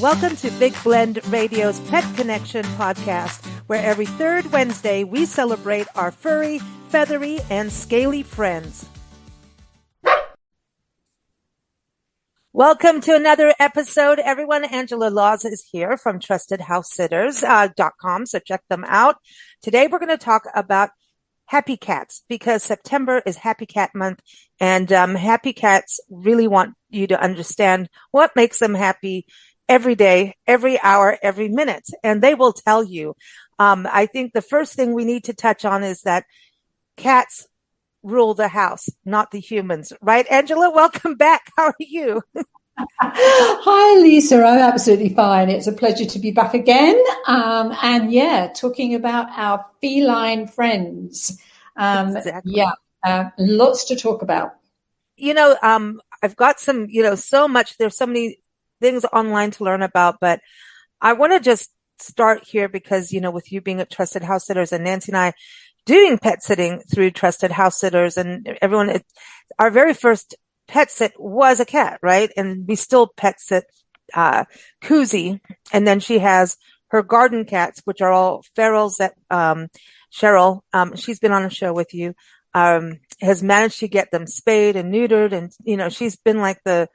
Welcome to Big Blend Radio's Pet Connection podcast, where every third Wednesday we celebrate our furry, feathery, and scaly friends. Welcome to another episode, everyone. Angela Laws is here from TrustedHouseSitters.com, so check them out. Today we're going to talk about happy cats because September is Happy Cat Month, and happy cats really want you to understand what makes them happy every day, every hour, every minute, and they will tell you. I think the first thing we need to touch on is that cats rule the house, not the humans. Right, Angela? Welcome back. How are you? Hi, Lisa. I'm absolutely fine. It's a pleasure to be back again. Talking about our feline friends. Exactly. Lots to talk about. I've got some, so much. There's so many things online to learn about, but I want to just start here because, with you being at Trusted House Sitters and Nancy and I doing pet sitting through Trusted House Sitters and everyone, our very first pet sit was a cat, right? And we still pet sit, Koozie. And then she has her garden cats, which are all ferals that, Cheryl, she's been on a show with you, has managed to get them spayed and neutered. And, she's been like the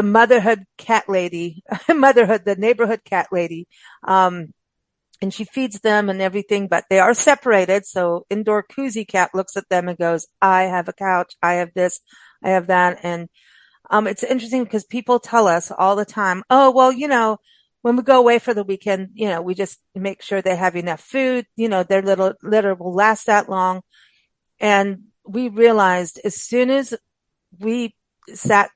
motherhood cat lady, the neighborhood cat lady. And she feeds them and everything, but they are separated. So indoor Koozie cat looks at them and goes, I have a couch. I have this. I have that. And, it's interesting because people tell us all the time, oh, well, when we go away for the weekend, we just make sure they have enough food, their little litter will last that long. And we realized as soon as we sat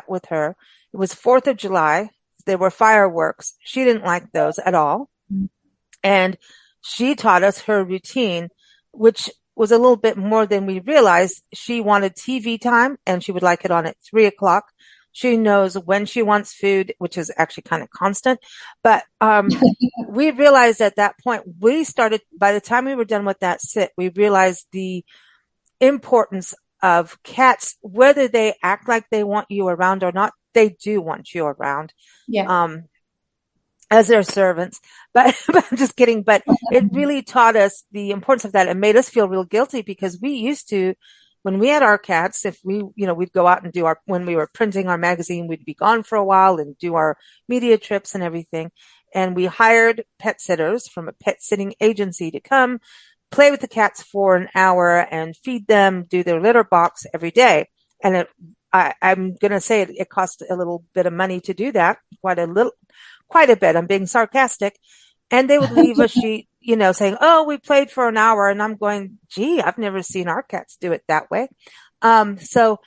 with her. It was 4th of July. There were fireworks. She didn't like those at all. And she taught us her routine, which was a little bit more than we realized. She wanted TV time and she would like it on at 3:00. She knows when she wants food, which is actually kind of constant. But, we realized at that point, by the time we were done with that sit, we realized the importance of cats, whether they act like they want you around or not, they do want you around. Yeah. As their servants. But I'm just kidding. But it really taught us the importance of that. It made us feel real guilty because we used to, when we had our cats, if we'd go out and when we were printing our magazine, we'd be gone for a while and do our media trips and everything. And we hired pet sitters from a pet sitting agency to come play with the cats for an hour and feed them, do their litter box every day. And I'm going to say it cost a little bit of money to do that, quite a bit. I'm being sarcastic. And they would leave a sheet, saying, oh, we played for an hour. And I'm going, gee, I've never seen our cats do it that way. So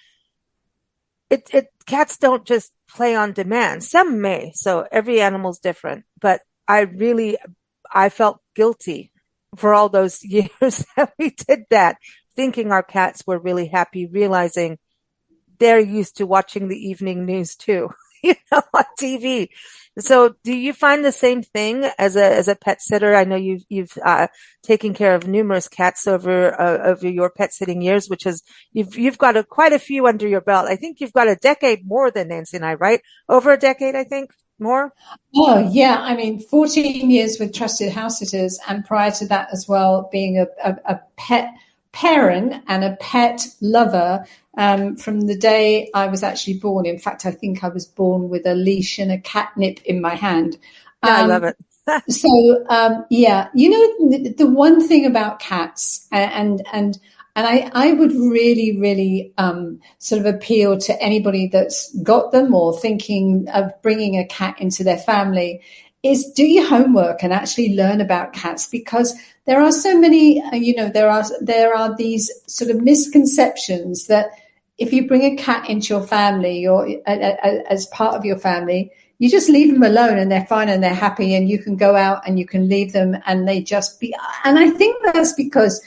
cats don't just play on demand. Some may. So every animal's different, but I felt guilty for all those years that we did that, thinking our cats were really happy, realizing they're used to watching the evening news too, on TV. So do you find the same thing as a pet sitter? I know you've taken care of numerous cats over your pet sitting years, which is you've got quite a few under your belt. I think you've got a decade more than Nancy and I, right? Over a decade, I think. More? Oh, yeah. 14 years with Trusted House Sitters, and prior to that as well, being a pet parent and a pet lover from the day I was actually born. In fact, I think I was born with a leash and a catnip in my hand. I love it. The one thing about cats and I would really, really sort of appeal to anybody that's got them or thinking of bringing a cat into their family is do your homework and actually learn about cats, because there are so many, there are these sort of misconceptions that if you bring a cat into your family or as part of your family, you just leave them alone and they're fine and they're happy and you can go out and you can leave them and they just be. And I think that's because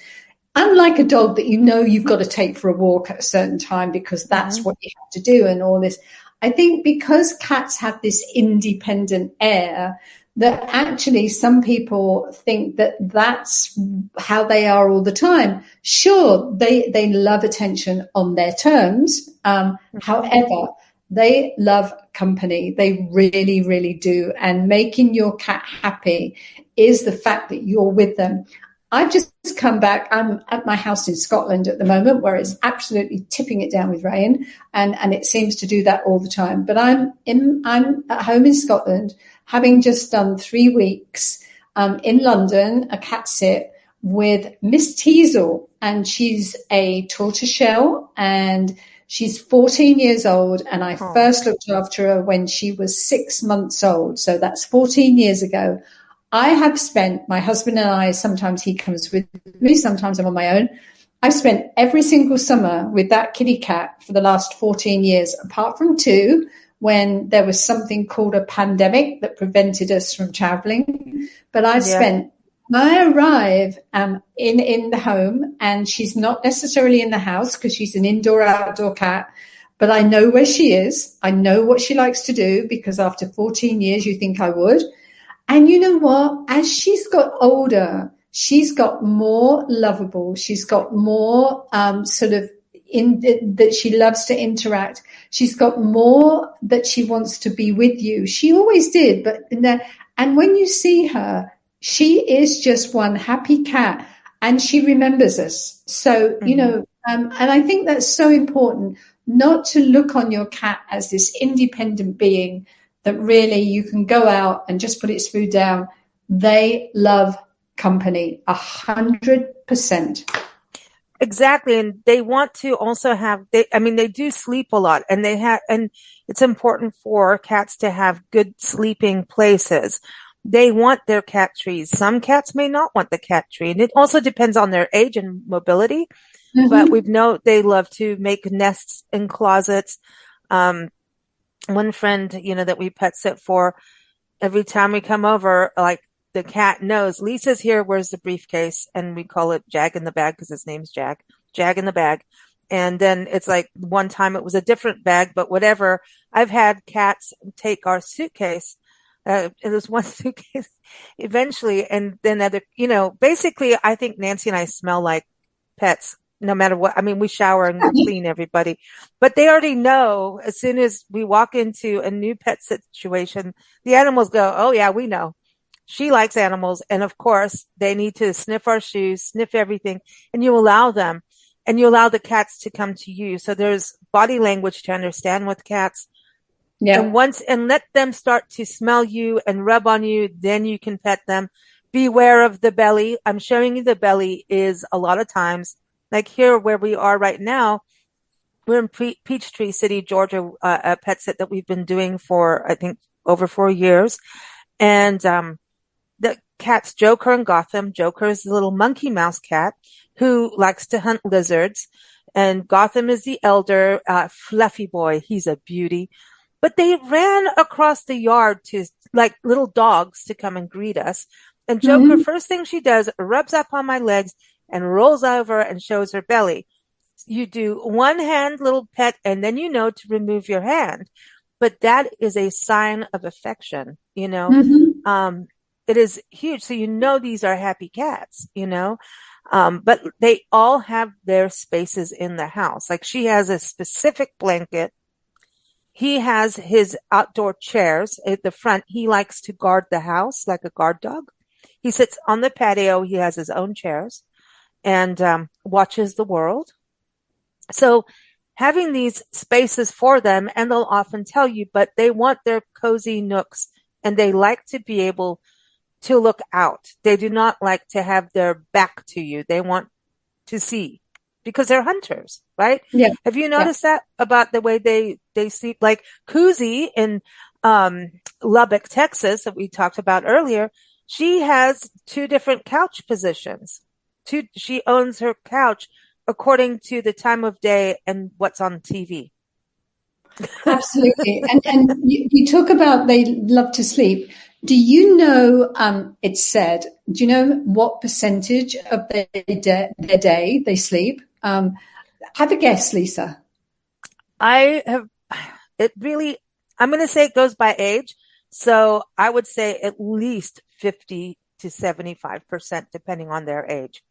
unlike a dog that you've got to take for a walk at a certain time because that's what you have to do and all this, I think because cats have this independent air that actually some people think that that's how they are all the time. Sure, they love attention on their terms. However, they love company. They really, really do. And making your cat happy is the fact that you're with them. I've just come back. I'm at my house in Scotland at the moment, where it's absolutely tipping it down with rain, and it seems to do that all the time. But I'm at home in Scotland, having just done 3 weeks in London, a cat sit with Miss Teasel, and she's a tortoiseshell, and she's 14 years old, and I first looked after her when she was 6 months old. So that's 14 years ago. I have spent, my husband and I, sometimes he comes with me, sometimes I'm on my own. I've spent every single summer with that kitty cat for the last 14 years, apart from 2, when there was something called a pandemic that prevented us from traveling. But I've spent, I arrive in the home, and she's not necessarily in the house because she's an indoor-outdoor cat, but I know where she is. I know what she likes to do, because after 14 years, you think I would. And you know what? As she's got older, she's got more lovable. She's got more that she loves to interact. She's got more that she wants to be with you. She always did, and when you see her, she is just one happy cat, and she remembers us. So, and I think that's so important, not to look on your cat as this independent being that really you can go out and just put its food down. They love company 100%. Exactly. And they want to also have, they do sleep a lot, and and it's important for cats to have good sleeping places. They want their cat trees. Some cats may not want the cat tree, and it also depends on their age and mobility. But we know they love to make nests in closets. One friend, that we pet sit for, every time we come over, like, the cat knows Lisa's here. Where's the briefcase? And we call it Jag in the bag because his name's Jag. Jag in the bag. And then it's like one time it was a different bag, but whatever. I've had cats take our suitcase. It was one suitcase eventually. And then basically I think Nancy and I smell like pets. No matter what. I mean, we shower and clean everybody, but they already know as soon as we walk into a new pet situation, the animals go, "Oh yeah, we know. She likes animals." And of course they need to sniff our shoes, sniff everything, and you allow them, and you allow the cats to come to you. So there's body language to understand with cats. Yeah. And let them start to smell you and rub on you. Then you can pet them. Beware of the belly. I'm showing you the belly is a lot of times, like here where we are right now, we're in Peachtree City, Georgia, a pet sit that we've been doing for, I think, over 4 years. And the cats, Joker and Gotham. Joker is the little monkey mouse cat who likes to hunt lizards. And Gotham is the elder, fluffy boy. He's a beauty. But they ran across the yard to, like, little dogs to come and greet us. And Joker, first thing she does, rubs up on my legs and rolls over and shows her belly. You do one hand little pet, and then to remove your hand. But that is a sign of affection, It is huge. So these are happy cats, but they all have their spaces in the house. Like, she has a specific blanket. He has his outdoor chairs at the front. He likes to guard the house like a guard dog. He sits on the patio. He has his own chairs and watches the world. So having these spaces for them, and they'll often tell you, but they want their cozy nooks, and they like to be able to look out. They do not like to have their back to you. They want to see, because they're hunters, right? Yeah. Have you noticed that about the way they sleep? Like Koozie in Lubbock, Texas, that we talked about earlier, she has 2 different couch positions. She owns her couch according to the time of day and what's on TV. Absolutely. And you talk about they love to sleep. Do you know, it's said, do you know what percentage of their day they sleep? Have a guess, Lisa. I'm going to say it goes by age. So I would say at least 50 to 75%, depending on their age.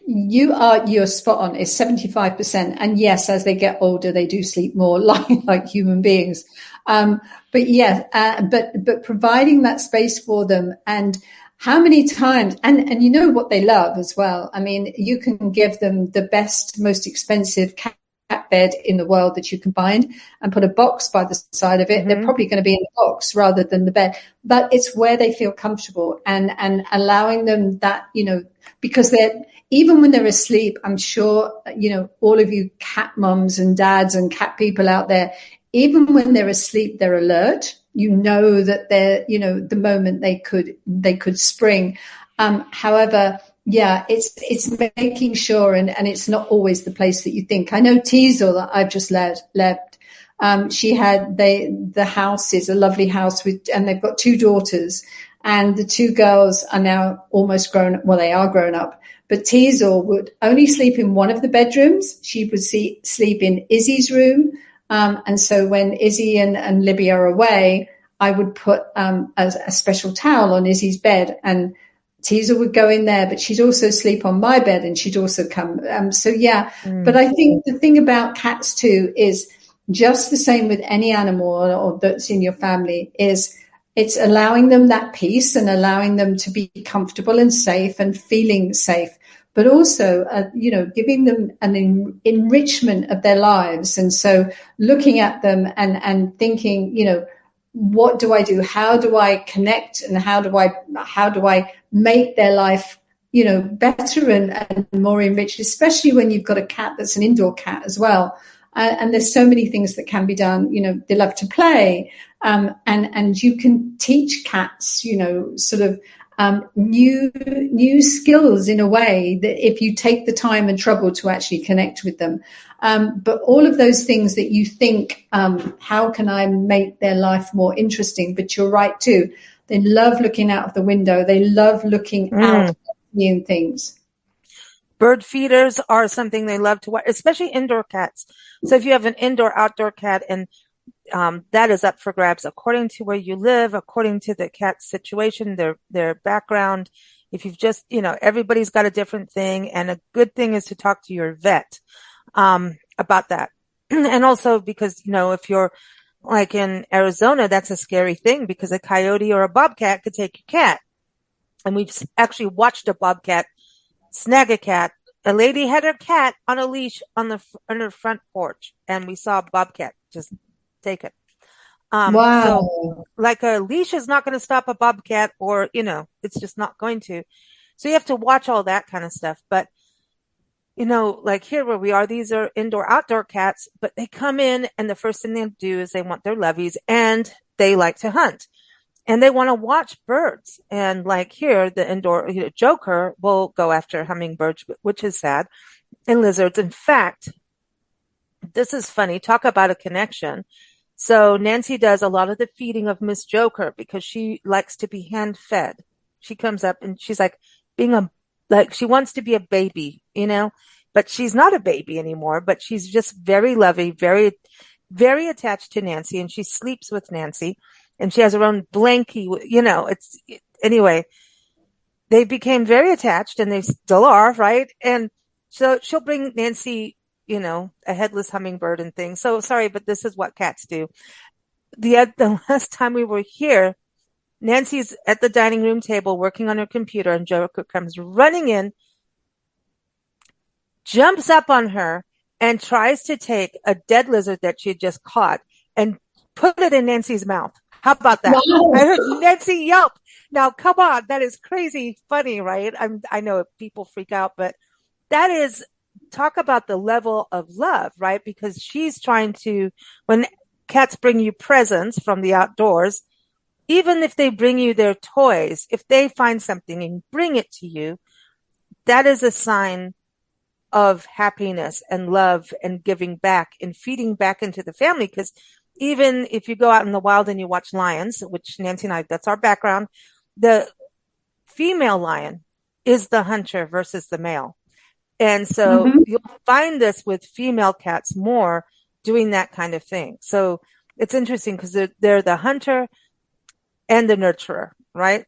You're spot on. It's 75%. And yes, as they get older, they do sleep more like human beings. But yeah, but providing that space for them, and how many times, and you know what they love as well. I mean, you can give them the best, most expensive cat bed in the world that you can find and put a box by the side of it. They're Mm-hmm. probably going to be in the box rather than the bed, but it's where they feel comfortable, and allowing them that, because they're, even when they're asleep, I'm sure, all of you cat mums and dads and cat people out there, even when they're asleep, they're alert. You know that they're, the moment they could spring. However, yeah, it's making sure, and it's not always the place that you think. I know Teasel that I've just left. She had, the house is a lovely house and they've got two daughters, and the two girls are now almost grown up. Well, they are grown up, but Teasel would only sleep in one of the bedrooms. She would sleep in Izzy's room. And so when Izzy and Libby are away, I would put a special towel on Izzy's bed, and Teasel would go in there, but she'd also sleep on my bed, and she'd also come. So yeah, but I think the thing about cats too is just the same with any animal or that's in your family, is it's allowing them that peace and allowing them to be comfortable and safe and feeling safe, but also, giving them an enrichment of their lives. And so looking at them and thinking, what do I do? How do I connect? And how do I make their life, better and more enriched, especially when you've got a cat that's an indoor cat as well. And there's so many things that can be done. They love to play. And you can teach cats, sort of, new skills in a way that if you take the time and trouble to actually connect with them. But all of those things that you think, how can I make their life more interesting? But you're right too. They love looking out of the window. They love looking out at new things. Bird feeders are something they love to watch, especially indoor cats. So if you have an indoor outdoor cat, and that is up for grabs according to where you live, according to the cat's situation, their background. If you've just, everybody's got a different thing, and a good thing is to talk to your vet about that. And also because, if you're like in Arizona, that's a scary thing because a coyote or a bobcat could take your cat. And we've actually watched a bobcat snag a cat. A lady had her cat on a leash on her front porch, and we saw a bobcat just take it. Wow. So like a leash is not going to stop a bobcat, or, it's just not going to. So you have to watch all that kind of stuff. But, like here where we are, these are indoor outdoor cats, but they come in and the first thing they do is they want their levies, and they like to hunt. And they want to watch birds. And like here, the indoor Joker will go after hummingbirds, which is sad, and lizards. In fact, this is funny. Talk about a connection. So Nancy does a lot of the feeding of Miss Joker because she likes to be hand fed. She comes up and she's like she wants to be a baby, but she's not a baby anymore, but she's just very lovey, very, very attached to Nancy, and she sleeps with Nancy. And she has her own blankie, anyway, they became very attached, and they still are, right? And so she'll bring Nancy, a headless hummingbird and things. So sorry, but this is what cats do. The last time we were here, Nancy's at the dining room table working on her computer, and Joker comes running in, jumps up on her, and tries to take a dead lizard that she had just caught and put it in Nancy's mouth. How about that? Wow. I heard Nancy yelp. Now, come on. That is crazy funny, right? I know people freak out, but that is, talk about the level of love, right? Because she's trying to, when cats bring you presents from the outdoors, even if they bring you their toys, if they find something and bring it to you, that is a sign of happiness and love and giving back and feeding back into the family. Because even if you go out in the wild and you watch lions, which Nancy and I, that's our background, the female lion is the hunter versus the male. And so you'll find this with female cats more doing that kind of thing. So it's interesting because they're the hunter and the nurturer, right?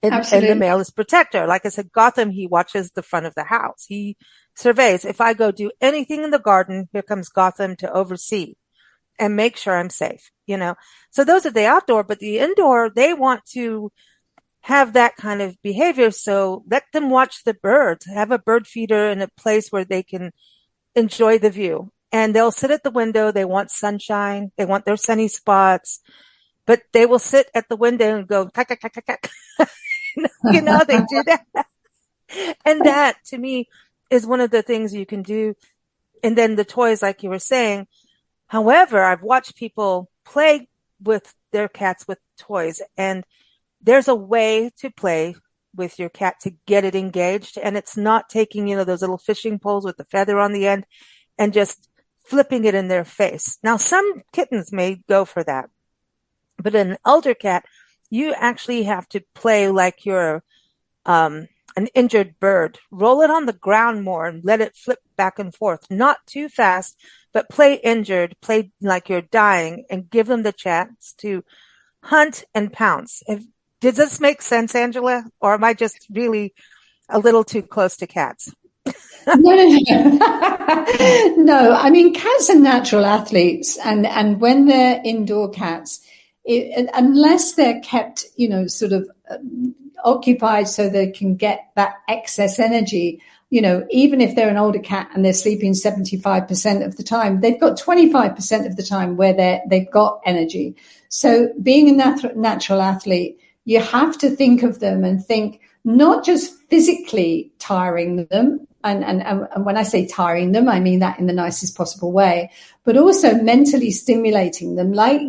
And the Absolutely. male is protector. Like I said, Gotham, he watches the front of the house. He surveys. If I go do anything in the garden, here comes Gotham to oversee and make sure I'm safe, you know? So those are the outdoor, but the indoor, they want to have that kind of behavior. So let them watch the birds, have a bird feeder in a place where they can enjoy the view. And they'll sit at the window. They want sunshine. They want their sunny spots, but they will sit at the window and go, kak, kak, kak, kak. You know, they do that. And that to me is one of the things you can do. And then the toys, like you were saying. However, I've watched people play with their cats with toys, and there's a way to play with your cat to get it engaged. And it's not taking, those little fishing poles with the feather on the end and just flipping it in their face. Now, some kittens may go for that, but an elder cat, you actually have to play like you're an injured bird. Roll it on the ground more and let it flip back and forth. Not too fast, but play injured, play like you're dying, and give them the chance to hunt and pounce. Does this make sense, Angela? Or am I just really a little too close to cats? No, no, no. No, I mean, cats are natural athletes, and when they're indoor cats, unless they're kept, sort of occupied so they can get that excess energy, even if they're an older cat and they're sleeping 75% of the time, they've got 25% of the time where they've got energy. So being a natural athlete, you have to think of them and think not just physically tiring them. And when I say tiring them, I mean that in the nicest possible way, but also mentally stimulating them, like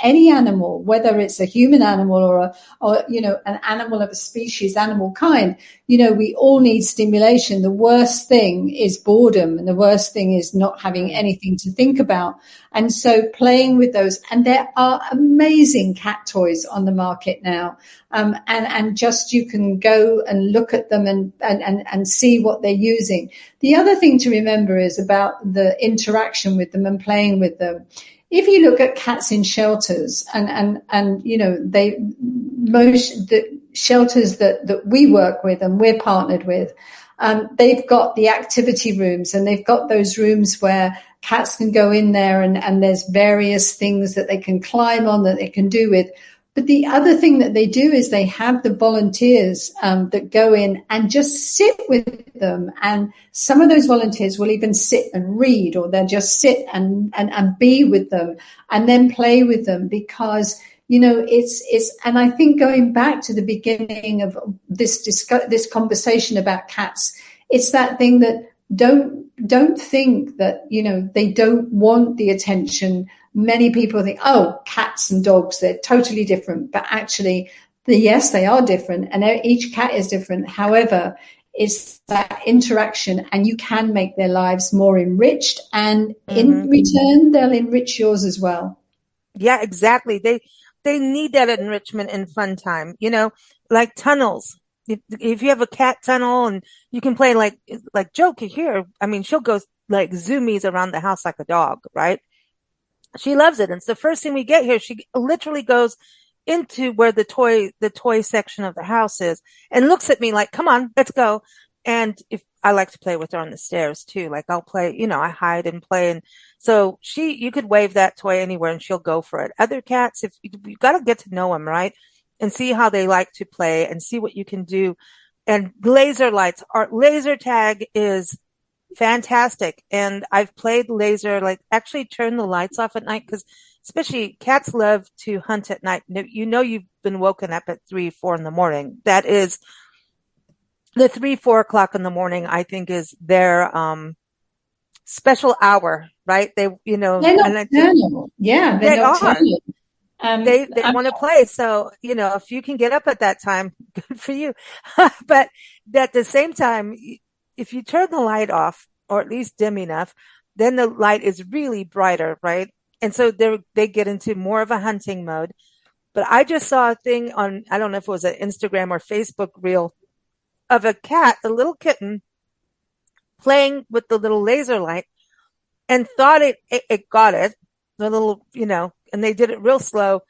any animal, whether it's a human animal or an animal of a species, animal kind. We all need stimulation. The worst thing is boredom, and the worst thing is not having anything to think about. And so playing with those, and there are amazing cat toys on the market now. And just you can go and look at them and see what they're using. The other thing to remember is about the interaction with them and playing with them. If you look at cats in shelters and the shelters that we work with and we're partnered with, they've got the activity rooms, and they've got those rooms where cats can go in there and there's various things that they can climb on, that they can do with. But the other thing that they do is they have the volunteers that go in and just sit with them. And some of those volunteers will even sit and read, or they'll just sit and be with them and then play with them, because, it's, and I think going back to the beginning of this conversation about cats, it's that thing that don't think that, they don't want the attention. Many people think, oh, cats and dogs, they're totally different. But actually, yes, they are different, and each cat is different. However, it's that interaction, and you can make their lives more enriched, and in return, they'll enrich yours as well. Yeah, exactly. They need that enrichment and fun time, like tunnels. If you have a cat tunnel and you can play like Joe here, I mean, she'll go like zoomies around the house like a dog, right? She loves it. And it's the first thing we get here. She literally goes into where the toy section of the house is and looks at me like, come on, let's go. And if I like to play with her on the stairs too, like I'll play, I hide and play. And so you could wave that toy anywhere and she'll go for it. Other cats, if you got to get to know them, right? And see how they like to play and see what you can do. And laser lights, our laser tag is fantastic. And I've played laser, like actually turn the lights off at night, because especially cats love to hunt at night. You've been woken up at 3, 4 in the morning. That is the 3, 4 o'clock in the morning, I think, is their special hour, right? They're And nocturnal. Yeah, they're they are. nocturnal. They want to play. So, if you can get up at that time, good for you. But at the same time, if you turn the light off, or at least dim enough, then the light is really brighter, right? And so they get into more of a hunting mode. But I just saw a thing on, I don't know if it was an Instagram or Facebook reel of a cat, a little kitten, playing with the little laser light and thought it got it, the little, and they did it real slow,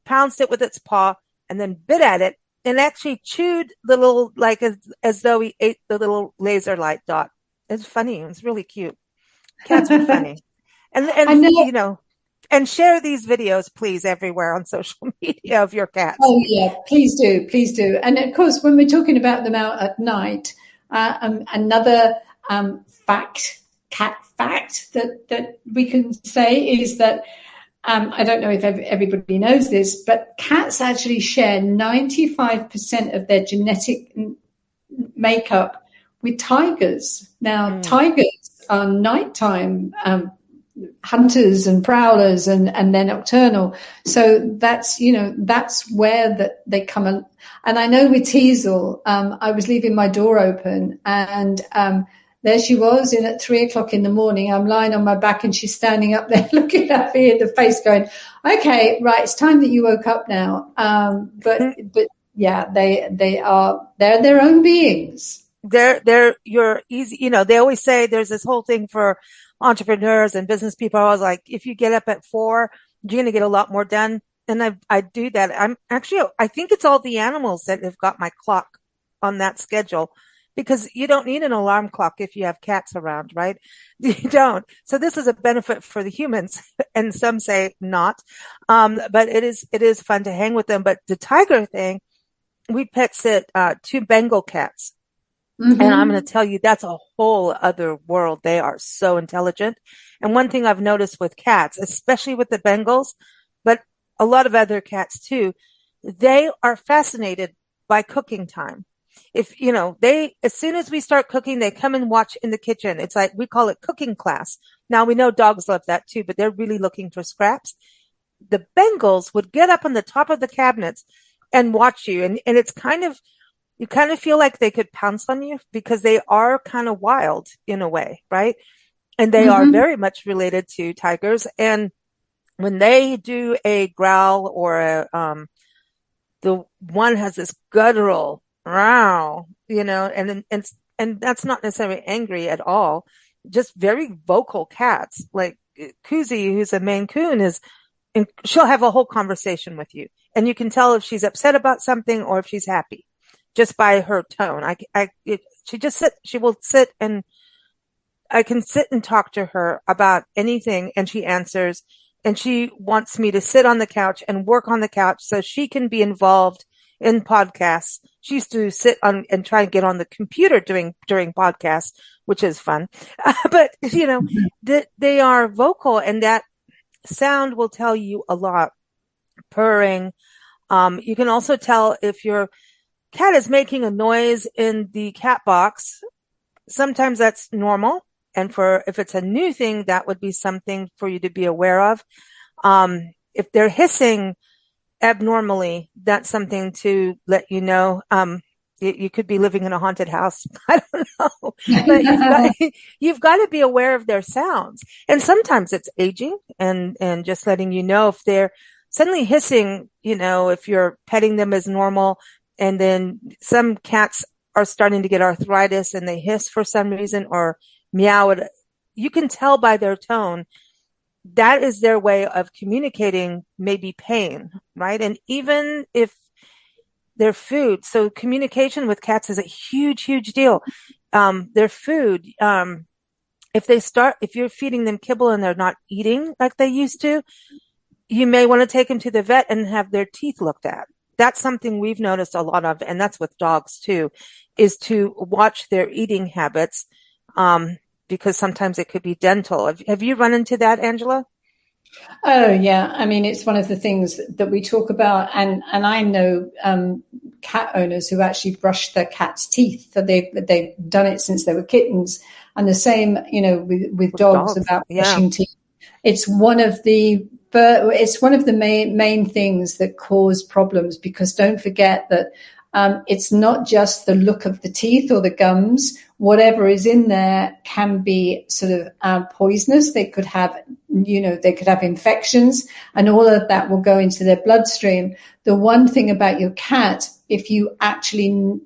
pounced it with its paw, and then bit at it and actually chewed the little, like as though he ate the little laser light dot. It's funny. It's really cute. Cats are funny. I And know. and share these videos, please, everywhere on social media of your cats. Oh yeah, please do, please do. And of course, when we're talking about them out at night, another cat fact that we can say is that I don't know if everybody knows this, but cats actually share 95% of their genetic makeup with tigers. Now, tigers are nighttime hunters and prowlers, and they're nocturnal. So that's, that's where they come. And I know with Teasel, I was leaving my door open, and there she was in at 3:00 in the morning. I'm lying on my back and she's standing up there looking at me in the face going, okay, right, it's time that you woke up now. But yeah, they're their own beings. They're you're easy. They always say there's this whole thing for entrepreneurs and business people. I was like, if you get up at 4, you're going to get a lot more done. And I do that. I think it's all the animals that have got my clock on that schedule, because you don't need an alarm clock if you have cats around, right? You don't. So this is a benefit for the humans, and some say not. But it is fun to hang with them. But the tiger thing, we pet sit 2 Bengal cats. Mm-hmm. And I'm going to tell you, that's a whole other world. They are so intelligent. And one thing I've noticed with cats, especially with the Bengals, but a lot of other cats too, they are fascinated by cooking time. If, as soon as we start cooking, they come and watch in the kitchen. It's like, we call it cooking class. Now we know dogs love that too, but they're really looking for scraps. The Bengals would get up on the top of the cabinets and watch you. And it's you kind of feel like they could pounce on you, because they are kind of wild in a way, right? And they are very much related to tigers. And when they do a growl or the one has this guttural growl, and that's not necessarily angry at all, just very vocal cats. Like Kuzi, who's a Maine Coon, and she'll have a whole conversation with you, and you can tell if she's upset about something or if she's happy, just by her tone. She will sit, and I can sit and talk to her about anything, and she answers, and she wants me to sit on the couch and work on the couch so she can be involved in podcasts. She used to sit on and try and get on the computer during podcasts, which is fun. But, they are vocal, and that sound will tell you a lot. Purring. You can also tell if your cat is making a noise in the cat box. Sometimes that's normal. And if it's a new thing, that would be something for you to be aware of. If they're hissing abnormally, that's something to let you know. You could be living in a haunted house. I don't know, but you've got to be aware of their sounds. And sometimes it's aging, and just letting you know if they're suddenly hissing, if you're petting them as normal. And then some cats are starting to get arthritis and they hiss for some reason or meow. You can tell by their tone that is their way of communicating maybe pain, right? And even if their food, so communication with cats is a huge, huge deal. Their food, if you're feeding them kibble and they're not eating like they used to, you may want to take them to the vet and have their teeth looked at. That's something we've noticed a lot of, and that's with dogs too, is to watch their eating habits, because sometimes it could be dental. Have you run into that, Angela? Oh yeah, I mean, it's one of the things that we talk about, and I know cat owners who actually brush their cat's teeth. So they've done it since they were kittens, and the same, with dogs about brushing teeth. It's one of the main things that cause problems, because don't forget that it's not just the look of the teeth or the gums. Whatever is in there can be sort of poisonous. They could have, infections, and all of that will go into their bloodstream. The one thing about your cat, if you actually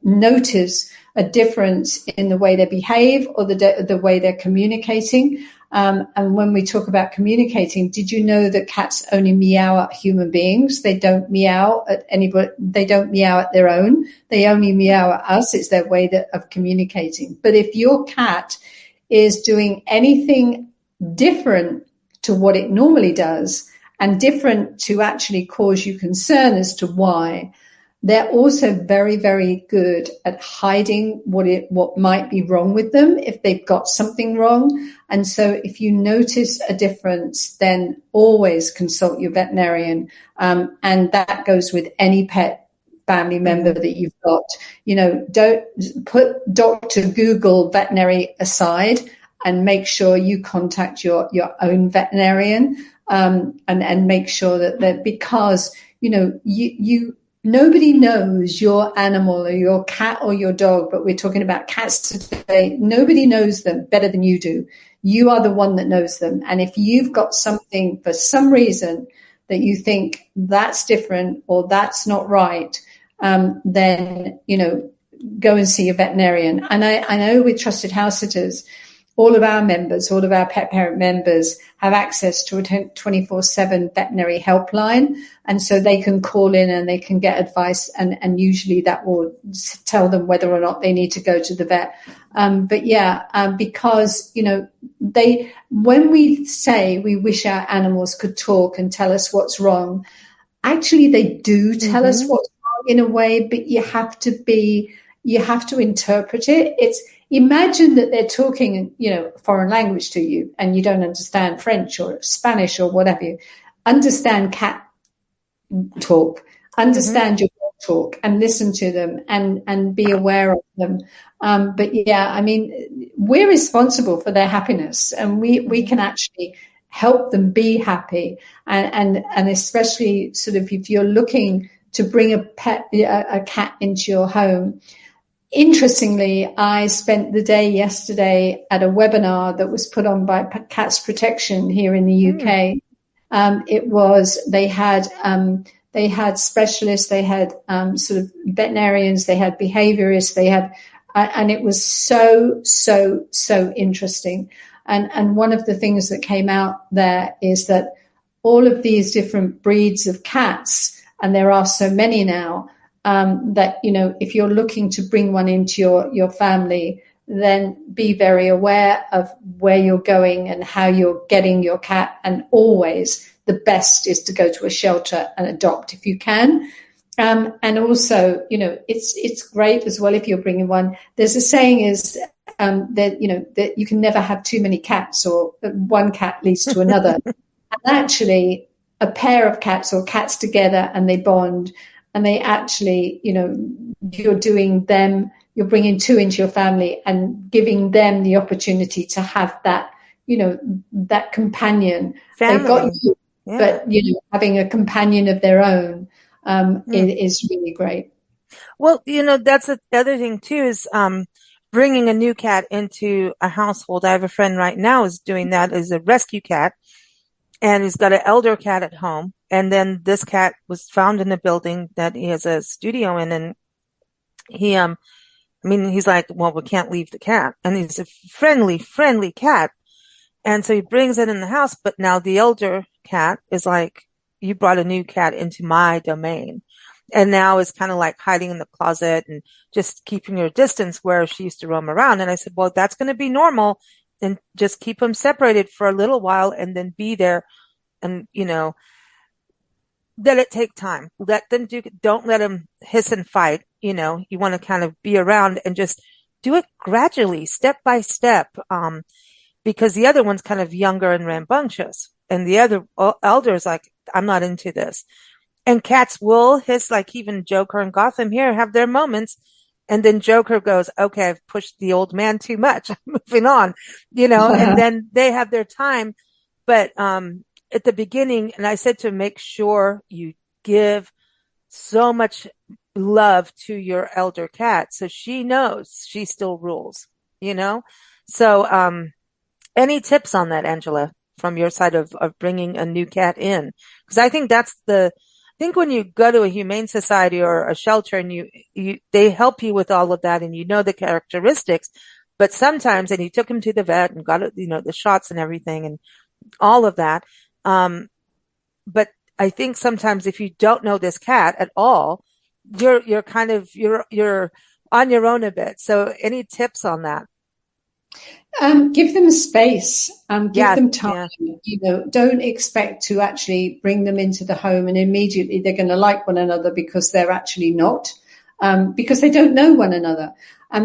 notice a difference in the way they behave or the way they're communicating, And when we talk about communicating, did you know that cats only meow at human beings? They don't meow at anybody. They don't meow at their own. They only meow at us. It's their way of communicating. But if your cat is doing anything different to what it normally does, and different to actually cause you concern as to why, they're also very, very good at hiding what might be wrong with them if they've got something wrong. And so if you notice a difference, then always consult your veterinarian. And that goes with any pet family member that you've got. Don't put Dr. Google veterinary aside and make sure you contact your own veterinarian, and make sure that because, nobody knows your animal or your cat or your dog, but we're talking about cats today. Nobody knows them better than you do. You are the one that knows them. And if you've got something for some reason that you think that's different or that's not right, then, go and see a veterinarian. And I know with Trusted House Sitters, all of our members, all of our pet parent members have access to a 24/7 veterinary helpline. And so they can call in and they can get advice. And usually that will tell them whether or not they need to go to the vet. Because, when we say we wish our animals could talk and tell us what's wrong, actually they do tell us what's wrong in a way, but you have to interpret it. Imagine that they're talking, foreign language to you and you don't understand French or Spanish or whatever. Understand cat talk, understand your dog talk, and listen to them and be aware of them. We're responsible for their happiness, and we can actually help them be happy. And especially sort of if you're looking to bring a cat into your home. Interestingly, I spent the day yesterday at a webinar that was put on by Cats Protection here in the UK. They had specialists, they had sort of veterinarians, they had behaviorists, and it was so interesting. And one of the things that came out there is that all of these different breeds of cats, and there are so many now, that, if you're looking to bring one into your family, then be very aware of where you're going and how you're getting your cat. And always the best is to go to a shelter and adopt if you can. And also, it's great as well if you're bringing one. There's a saying is that you can never have too many cats, or one cat leads to another. And actually, a pair of cats or cats together and they bond. And they actually, you're bringing two into your family and giving them the opportunity to have that, that companion. Family. They've got you, but, having a companion of their own is really great. Well, that's the other thing too, is bringing a new cat into a household. I have a friend right now is doing that, is a rescue cat. And he's got an elder cat at home. And then this cat was found in a building that he has a studio in. And he's like, well, we can't leave the cat. And he's a friendly cat. And so he brings it in the house. But now the elder cat is like, you brought a new cat into my domain. And now is kind of like hiding in the closet and just keeping your distance where she used to roam around. And I said, well, that's going to be normal. And just keep them separated for a little while and then be there. And, let it take time. Let them don't let them hiss and fight. You want to kind of be around and just do it gradually, step by step. Because the other one's kind of younger and rambunctious. And the other elder is like, I'm not into this. And cats will hiss, like even Joker and Gotham here have their moments. And then Joker goes, okay, I've pushed the old man too much. I'm moving on, and then they have their time. But, at the beginning, and I said to make sure you give so much love to your elder cat. So she knows she still rules, So, any tips on that, Angela, from your side of bringing a new cat in? Because I think I think when you go to a humane society or a shelter and they help you with all of that and the characteristics, But sometimes, and you took him to the vet and got it, the shots and everything and all of that. Um, but I think sometimes if you don't know this cat at all, you're kind of you're on your own a bit. So any tips on that? Give them space. Give Yeah, them time. yeah. Don't expect to actually bring them into the home and immediately they're going to like one another, because they're actually not, because they don't know one another.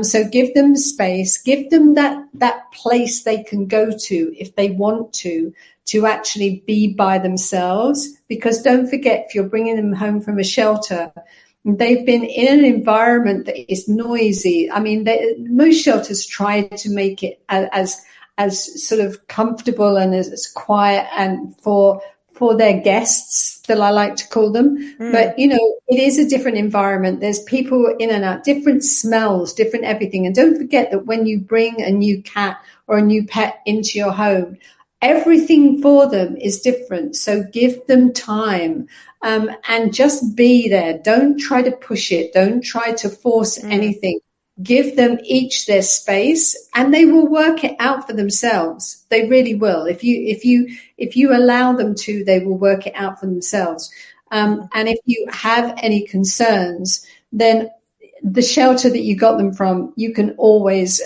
So give them space. Give them that place they can go to if they want to actually be by themselves. Because don't forget, if you're bringing them home from a shelter, they've been in an environment that is noisy. I mean, most shelters try to make it as sort of comfortable and as quiet and for their guests, that I like to call them. Mm, But it is a different environment. There's people in and out, different smells, different everything. And don't forget that when you bring a new cat or a new pet into your home, everything for them is different. So give them time, and just be there. Don't try to push it. Don't try to force mm, anything. Give them each their space, and they will work it out for themselves. They really will. If you allow them to, they will work it out for themselves. mhm, And if you have any concerns, then the shelter that you got them from, you can always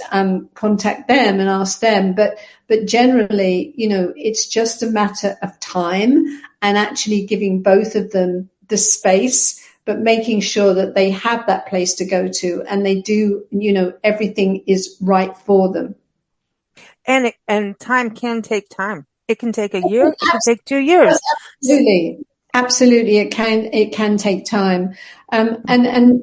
contact them and ask them. But generally, it's just a matter of time and actually giving both of them the space, but making sure that they have that place to go to and they do, everything is right for them. and time can take time. It can take a year. It can take 2 years. Absolutely. Absolutely. It can take time. And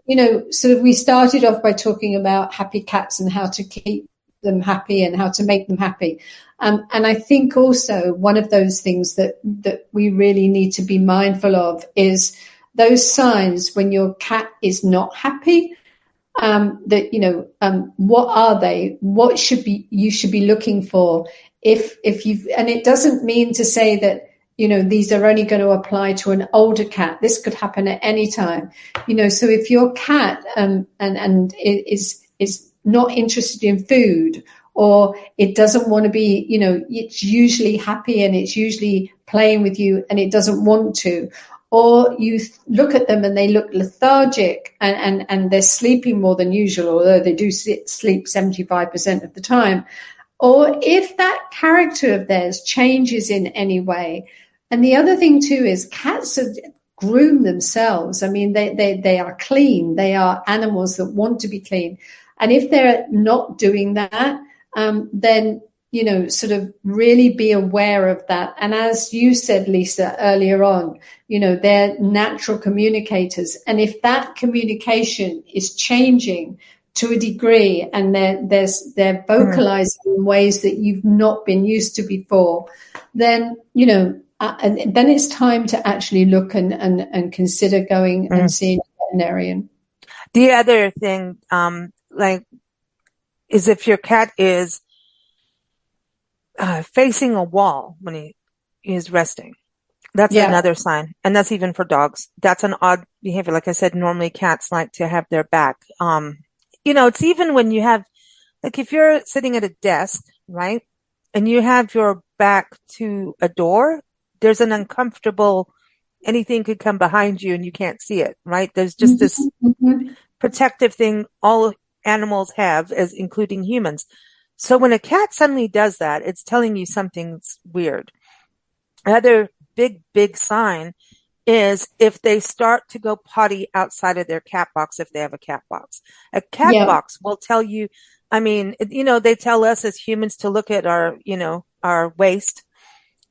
sort of we started off by talking about happy cats and how to keep them happy and how to make them happy. And I think also one of those things that we really need to be mindful of is those signs when your cat is not happy. What are they? What you should be looking for if you've, and it doesn't mean to say that these are only going to apply to an older cat. This could happen at any time. So if your cat and is not interested in food, or it doesn't want to be, it's usually happy and it's usually playing with you and it doesn't want to, or you look at them and they look lethargic and they're sleeping more than usual, although they do sleep 75% of the time, or if that character of theirs changes in any way. And the other thing too is cats groom themselves. I mean, they are clean. They are animals that want to be clean. And if they're not doing that, then, sort of really be aware of that. And as you said, Lisa, earlier on, they're natural communicators. And if that communication is changing to a degree and they're mm, vocalizing in ways that you've not been used to before, then, and then it's time to actually look and consider going and mm. seeing a veterinarian. The other thing, like, is if your cat is facing a wall when he is resting. That's Yeah. another sign. And that's even for dogs. That's an odd behavior. Like I said, normally cats like to have their back. It's even when you have, like if you're sitting at a desk, right? And you have your back to a door, there's an uncomfortable, anything could come behind you and you can't see it, right? There's just this Mm-hmm. protective thing all animals have, as including humans. So when a cat suddenly does that, it's telling you something's weird. Another big sign is if they start to go potty outside of their cat box, if they have a cat box. A cat Yeah. box will tell you, I mean, they tell us as humans to look at our waste.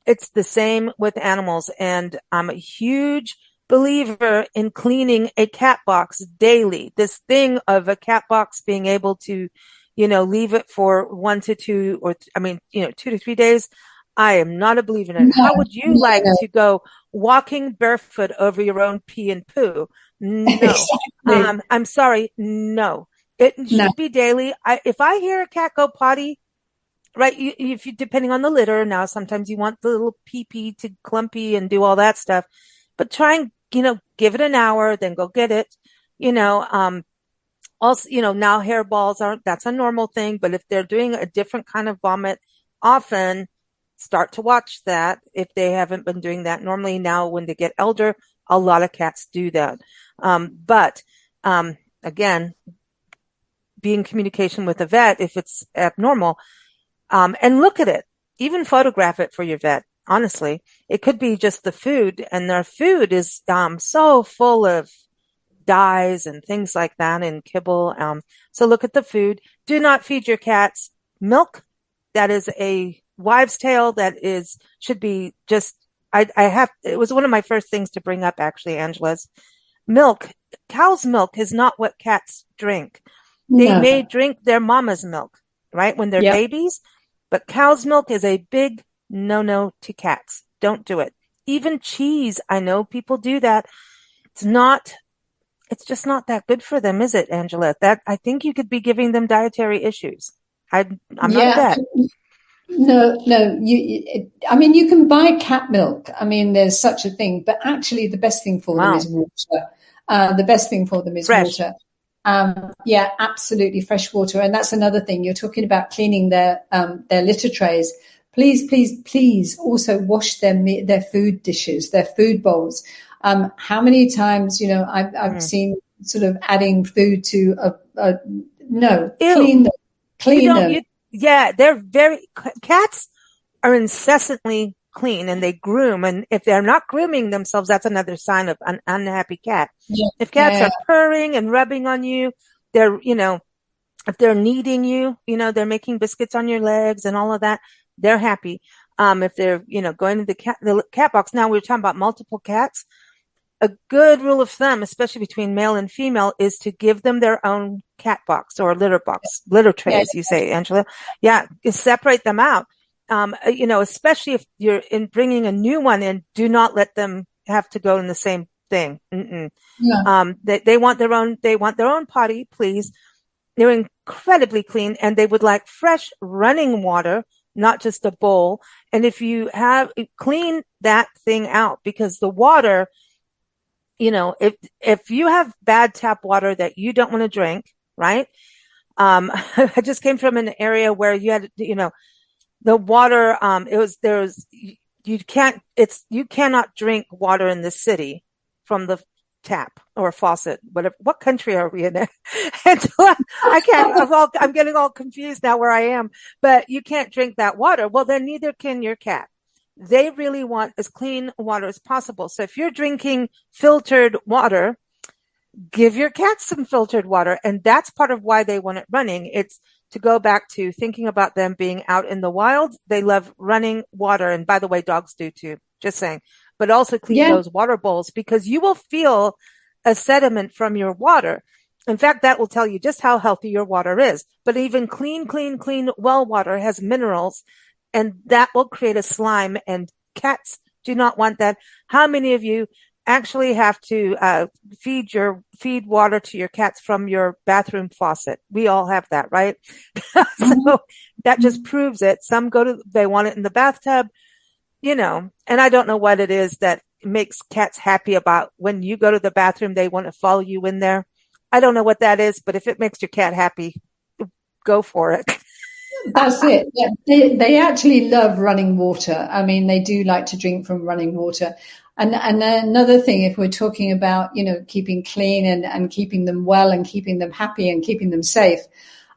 It's the same with animals. And I'm a huge believer in cleaning a cat box daily. This thing of a cat box being able to, leave it for 1 to 2 or, I mean, 2 to 3 days. I am not a believer in it. No, How would you no, like no. to go walking barefoot over your own pee and poo? No. Exactly. I'm sorry. No. It No. should be daily. If I hear a cat go potty, right, if you, depending on the litter, now sometimes you want the little pee pee to clumpy and do all that stuff, but try and, give it an hour, then go get it, you know, um, Also, now hairballs aren't, that's a normal thing, but if they're doing a different kind of vomit, often start to watch that if they haven't been doing that. Normally now when they get elder, a lot of cats do that. But again, be in communication with a vet if it's abnormal, and look at it, even photograph it for your vet. Honestly, it could be just the food, and their food is so full of dyes and things like that and kibble. So look at the food. Do not feed your cats milk. That is a wives' tale. Should be just, it was one of my first things to bring up, actually, Angela's milk. Cow's milk is not what cats drink. They No. may drink their mama's milk, right? When they're Yep. babies, but cow's milk is a big no to cats. Don't do it. Even cheese. I know people do that. It's just not that good for them, is it, Angela? That I think you could be giving them dietary issues. I'm not a Yeah. vet. No, no. I mean, you can buy cat milk. I mean, there's such a thing, but actually, the best thing for them is Wow. water. The best thing for them is Fresh. water. Yeah, absolutely, fresh water. And that's another thing. You're talking about cleaning their litter trays. Please, please, please also wash their food dishes, their food bowls. How many times, I've Mm. seen sort of adding food to no, Ew. You clean don't, them. you, yeah, cats are incessantly clean and they groom. And if they're not grooming themselves, that's another sign of an unhappy cat. Yeah, If cats yeah, are purring and rubbing on you, they're, if they're kneading you, they're making biscuits on your legs and all of that, they're happy. If they're, going to the cat box. Now we're talking about multiple cats. A good rule of thumb, especially between male and female, is to give them their own cat box or litter box, litter yeah, trays, you say, Angela. Yeah, separate them out. Especially if you're in bringing a new one in, do not let them have to go in the same thing. Mm-mm. yeah. They want their own potty, please. They're incredibly clean and they would like fresh running water, not just a bowl. And if you have clean that thing out, because the water, if you have bad tap water that you don't want to drink, right? I just came from an area where you had, the water, you cannot drink water in the city from the tap or faucet, whatever. What country are we in? And I can't, I'm getting all confused now where I am, but you can't drink that water. Well, then neither can your cat. They really want as clean water as possible. So if you're drinking filtered water, give your cats some filtered water. And that's part of why they want it running. It's to go back to thinking about them being out in the wild. They love running water. And by the way, dogs do too, just saying, but also clean Yeah, those water bowls because you will feel a sediment from your water. In fact, that will tell you just how healthy your water is. But even clean well water has minerals and that will create a slime and cats do not want that. How many of you actually have to feed water to your cats from your bathroom faucet? We all have that, right? mhm. So that just proves it. Some they want it in the bathtub, and I don't know what it is that makes cats happy about when you go to the bathroom, they want to follow you in there. I don't know what that is, but if it makes your cat happy, go for it. That's it. Yeah, they actually love running water. I mean, they do like to drink from running water. And another thing, if we're talking about, keeping clean and keeping them well and keeping them happy and keeping them safe,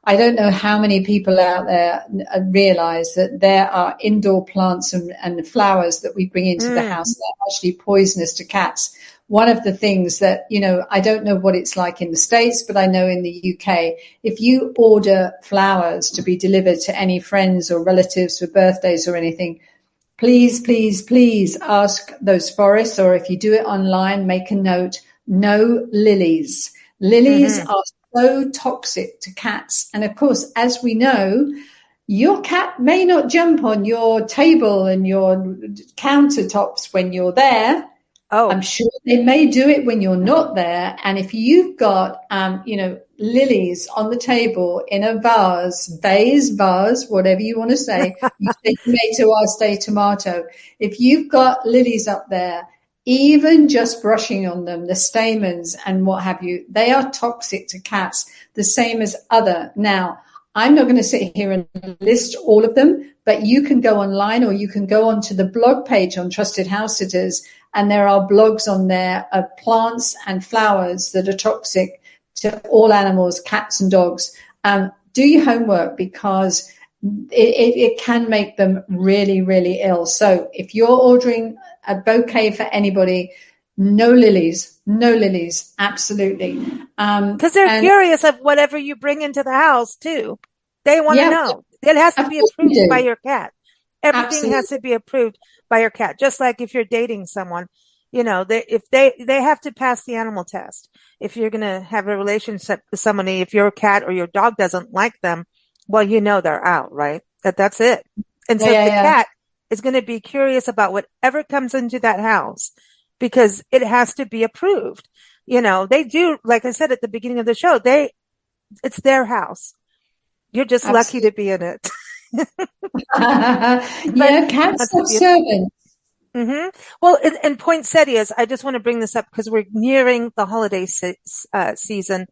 I don't know how many people out there realize that there are indoor plants and flowers that we bring into the Mm, house that are actually poisonous to cats. One of the things that, I don't know what it's like in the States, but I know in the UK, if you order flowers to be delivered to any friends or relatives for birthdays or anything, please, please, please ask those florists, or if you do it online, make a note, no lilies. Lilies hmm are so toxic to cats. And of course, as we know, your cat may not jump on your table and your countertops when you're there. I'm Oh, sure they may do it when you're not there. And if you've got, lilies on the table in a vase, whatever you want to say, you say tomato, I say tomato. If you've got lilies up there even just brushing on them, the stamens and what have you, they are toxic to cats, the same as other. Now, I'm not going to sit here and list all of them, but you can go online or you can go onto the blog page on Trusted House Sitters, and there are blogs on there of plants and flowers that are toxic to all animals, cats and dogs. Do your homework, because it can make them really, really ill. So if you're ordering a bouquet for anybody, no lilies, no lilies, absolutely. Because they're curious of whatever you bring into the house too. They want to know. It has to be approved by your cat. Everything has to be approved by your cat. Just like if you're dating someone, you know, they have to pass the animal test. If you're going to have a relationship with somebody, if your cat or your dog doesn't like them, well, you know, they're out, right? That's it. And so the cat is going to be curious about whatever comes into that house, because it has to be approved. You know, they do, like I said at the beginning of the show, it's their house. You're just lucky to be in it. Cats are servants. Mm-hmm. Well, in poinsettias, I just want to bring this up because we're nearing the holiday season,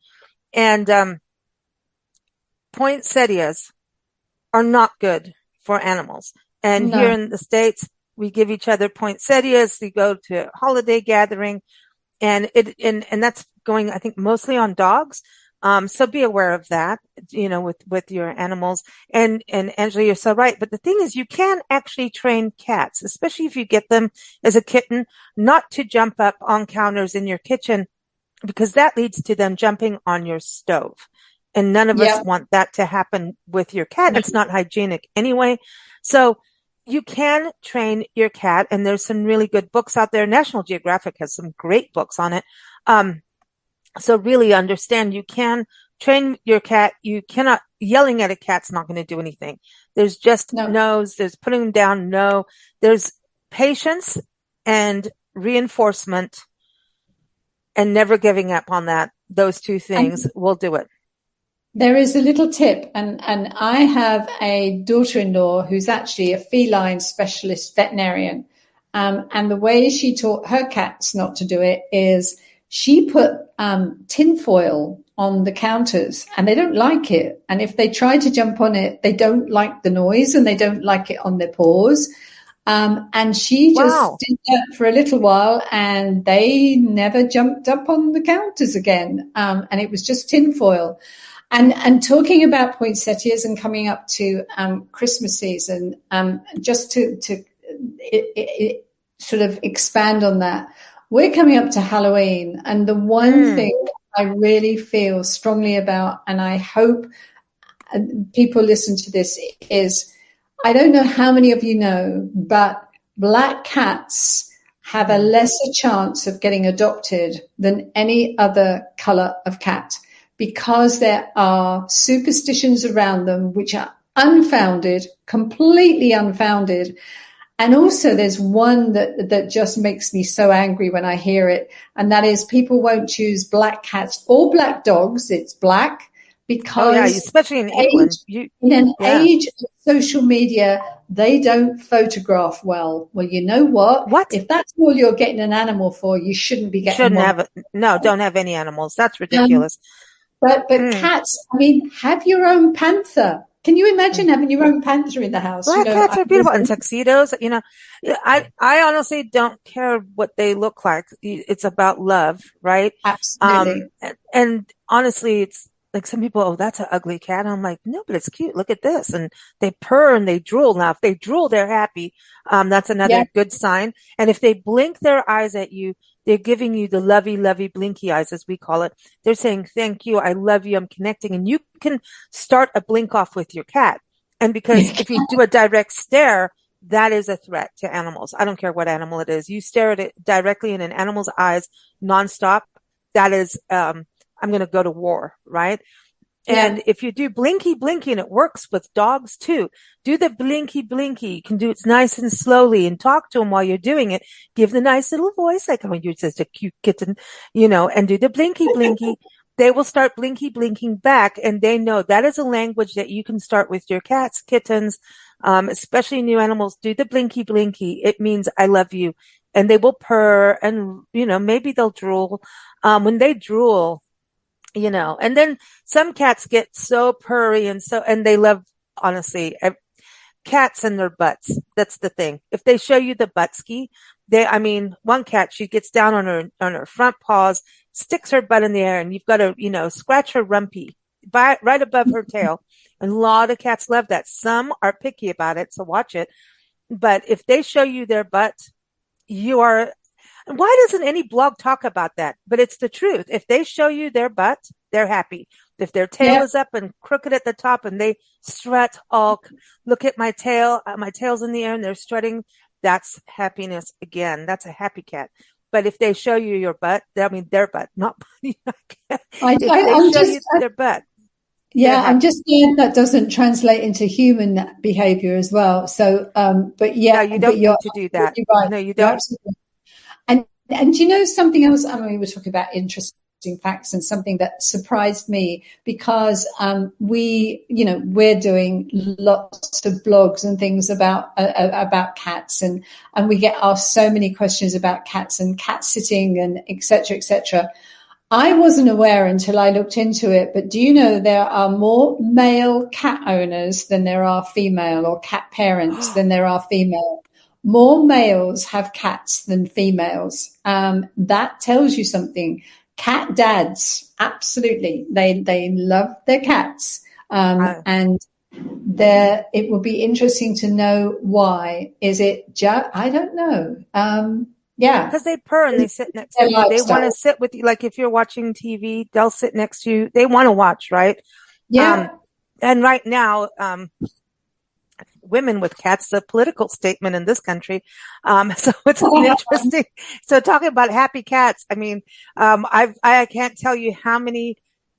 and poinsettias are not good for animals. And here in the States, we give each other poinsettias. We go to a holiday gathering, and that's going, I think, mostly on dogs. So be aware of that, you know, with your animals. And Angela, you're so right. But the thing is, you can actually train cats, especially if you get them as a kitten, not to jump up on counters in your kitchen, because that leads to them jumping on your stove. And none of us want that to happen with your cat. It's not hygienic anyway. So you can train your cat, and there's some really good books out there. National Geographic has some great books on it. So really understand, you can train your cat. You cannot, yelling at a cat's not going to do anything. There's just no's, there's putting them down. No, there's patience and reinforcement and never giving up on that. Those two things will do it. There is a little tip, and I have a daughter-in-law who's actually a feline specialist veterinarian. And the way she taught her cats not to do it is she put tinfoil on the counters, and they don't like it. And if they try to jump on it, they don't like the noise and they don't like it on their paws. And she just did that for a little while, and they never jumped up on the counters again. And it was just tinfoil. And talking about poinsettias and coming up to Christmas season, just to sort of expand on that, we're coming up to Halloween, and the one thing I really feel strongly about, and I hope people listen to this, is I don't know how many of you know, but black cats have a lesser chance of getting adopted than any other color of cat, because there are superstitions around them which are unfounded, completely unfounded. And also there's one that just makes me so angry when I hear it, and that is people won't choose black cats or black dogs. It's black because especially in England. In an age of social media, they don't photograph well. Well, you know what? If that's all you're getting an animal for, you shouldn't be getting one. Don't have any animals. That's ridiculous. But cats, I mean, have your own panther. Can you imagine having your own panther in the house? Black cats are beautiful, and tuxedos. You know, I honestly don't care what they look like. It's about love, right? Absolutely. And honestly, it's like some people, oh, that's an ugly cat. And I'm like, no, but it's cute. Look at this. And they purr and they drool. Now, if they drool, they're happy. That's another good sign. And if they blink their eyes at you, they're giving you the lovey, lovey blinky eyes, as we call it. They're saying, thank you. I love you. I'm connecting. And you can start a blink off with your cat. And because if you do a direct stare, that is a threat to animals. I don't care what animal it is. You stare at it directly in an animal's eyes nonstop. That is, I'm going to go to war, right? And if you do blinky, blinky, and it works with dogs too, do the blinky, blinky. You can do it nice and slowly and talk to them while you're doing it. Give the nice little voice, like, oh, you're just a cute kitten, you know, and do the blinky, blinky. They will start blinky, blinking back, and they know that is a language that you can start with your cats, kittens, especially new animals. Do the blinky, blinky. It means I love you. and they will purr and, maybe they'll drool. When they drool, and then some cats get so purry and they love, honestly, cats and their butts. That's the thing. If they show you the butt ski, one cat, she gets down on her front paws, sticks her butt in the air, and you've got to, scratch her rumpy right above her tail. And a lot of cats love that. Some are picky about it, so watch it. But if they show you their butt, you are, why doesn't any blog talk about that? But it's the truth. If they show you their butt, they're happy. If their tail is up and crooked at the top and they strut, look at my tail, my tail's in the air and they're strutting, that's happiness again. That's a happy cat. But if they show you your butt, their butt, not if they show you their butt. Yeah, I'm just saying that doesn't translate into human behavior as well. So, but yeah, no, you don't need to do that. Right. No, you don't. And you know something else? I mean, we were talking about interesting facts, and something that surprised me because we're doing lots of blogs and things about cats, and we get asked so many questions about cats and cat sitting and etc. etc. I wasn't aware until I looked into it, but do you know there are more male cat owners than there are female, or cat parents than there are female? More males have cats than females. That tells you something. Cat dads, absolutely. They love their cats. And it will be interesting to know why. Is it just, I don't know. Yeah. Because they purr and they sit next to you. They want to sit with you. Like if you're watching TV, they'll sit next to you. They want to watch, right? Yeah. And right now, women with cats, a political statement in this country. So it's interesting. So talking about happy cats, I can't tell you how many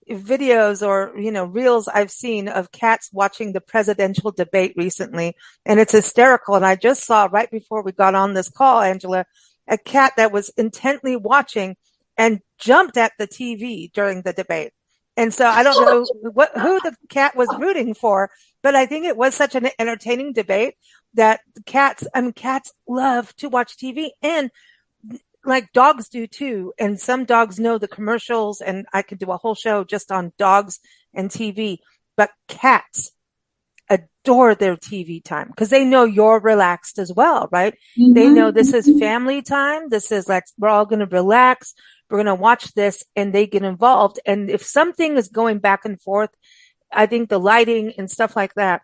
videos or, reels I've seen of cats watching the presidential debate recently. And it's hysterical. And I just saw right before we got on this call, Angela, a cat that was intently watching and jumped at the TV during the debate. And so I don't know who the cat was rooting for, but I think it was such an entertaining debate that cats love to watch TV, and like dogs do too. And some dogs know the commercials, and I could do a whole show just on dogs and TV, but cats adore their TV time because they know you're relaxed as well, right? Mm-hmm. They know this is family time. This is like, we're all going to relax. We're going to watch this, and they get involved. And if something is going back and forth, I think the lighting and stuff like that.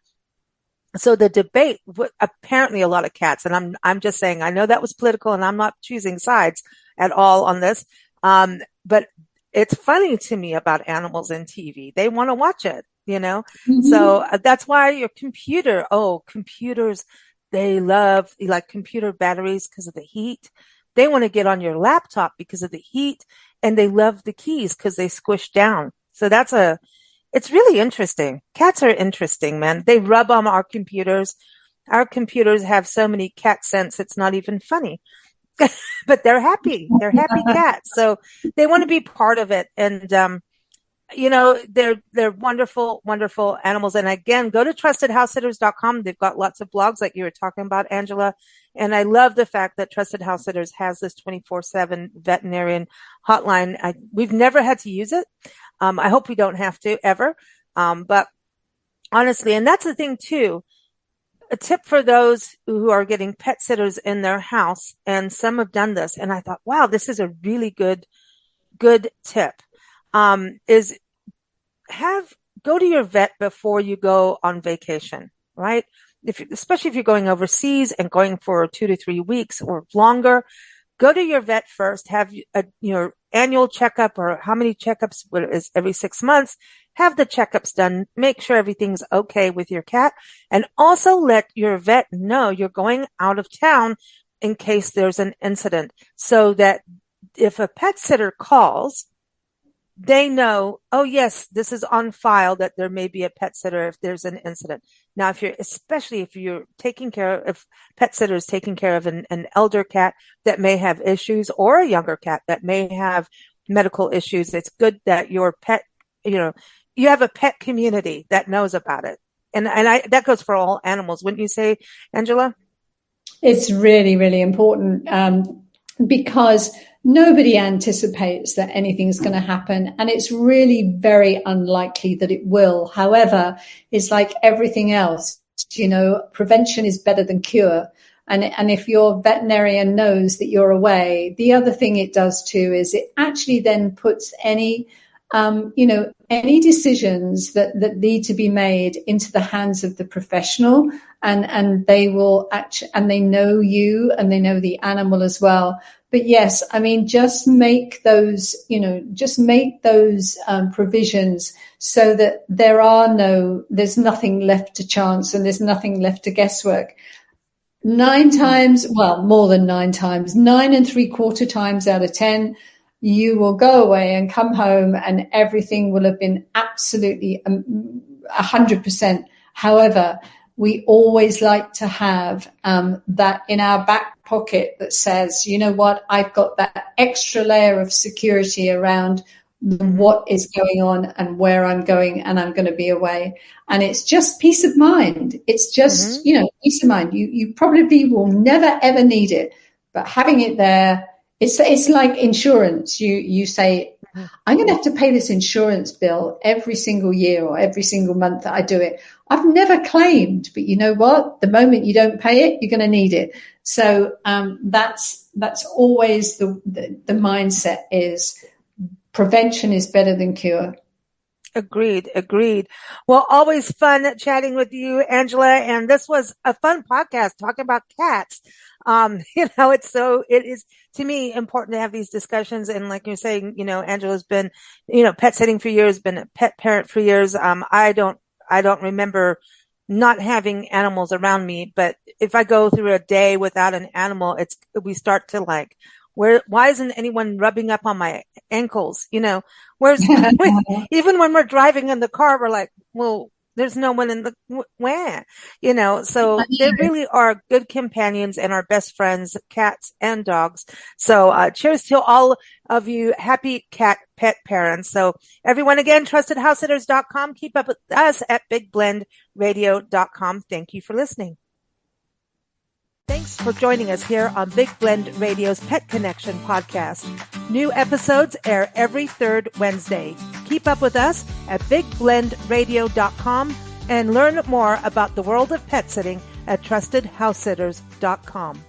So the debate, apparently a lot of cats, and I'm just saying, I know that was political and I'm not choosing sides at all on this. But it's funny to me about animals in TV. They want to watch it, Mm-hmm. So that's why your computers, they love like computer batteries because of the heat. They want to get on your laptop because of the heat, and they love the keys because they squish down. So it's really interesting. Cats are interesting, man. They rub on our computers. Our computers have so many cat scents, it's not even funny. But they're happy. They're happy cats. So they want to be part of it. And, they're wonderful, wonderful animals. And again, go to trustedhousesitters.com. They've got lots of blogs like you were talking about, Angela. And I love the fact that Trusted House Sitters has this 24/7 veterinarian hotline. We've never had to use it. I hope we don't have to ever. But honestly, and that's the thing too, a tip for those who are getting pet sitters in their house, and some have done this. And I thought, wow, this is a really good tip. Is go to your vet before you go on vacation, right? Especially if you're going overseas and going for 2 to 3 weeks or longer, go to your vet first, have your annual checkup, or how many checkups is every 6 months, have the checkups done, make sure everything's okay with your cat, and also let your vet know you're going out of town in case there's an incident, so that if a pet sitter calls, they know, oh yes, this is on file that there may be a pet sitter if there's an incident. Now, especially if you're if pet sitter is taking care of an elder cat that may have issues, or a younger cat that may have medical issues, it's good that your pet, you have a pet community that knows about it. And that goes for all animals, wouldn't you say, Angela? It's really, really important, because nobody anticipates that anything's going to happen. And it's really very unlikely that it will. However, it's like everything else, prevention is better than cure. And if your veterinarian knows that you're away, the other thing it does too is it actually then puts any decisions that need to be made into the hands of the professional, and they will and they know you and they know the animal as well. But yes, I mean, just make those provisions so that there's nothing left to chance and there's nothing left to guesswork. 9 times, well, more than 9 times, 9.75 times out of 10, you will go away and come home and everything will have been absolutely 100%. However, we always like to have that in our back pocket that says, you know what, I've got that extra layer of security around what is going on and where I'm going, and I'm going to be away. And it's just peace of mind. It's just, peace of mind. You probably will never, ever need it, but having it there, it's like insurance. You say, I'm going to have to pay this insurance bill every single year or every single month that I do it. I've never claimed, but you know what? The moment you don't pay it, you're going to need it. So that's always the mindset is prevention is better than cure. Agreed. Well, always fun chatting with you, Angela. And this was a fun podcast talking about cats. It is to me important to have these discussions. And like you're saying, Angela's been, pet sitting for years, been a pet parent for years. I don't remember not having animals around me, but if I go through a day without an animal, we start to like, why isn't anyone rubbing up on my ankles? Even when we're driving in the car, we're like, well, there's no one in the where, so they really are good companions and our best friends, cats and dogs. So, cheers to all of you happy cat pet parents. So everyone, again, trustedhousesitters.com. Keep up with us at bigblendradio.com. Thank you for listening. Thanks for joining us here on Big Blend Radio's Pet Connection podcast. New episodes air every third Wednesday. Keep up with us at bigblendradio.com and learn more about the world of pet sitting at trustedhousesitters.com.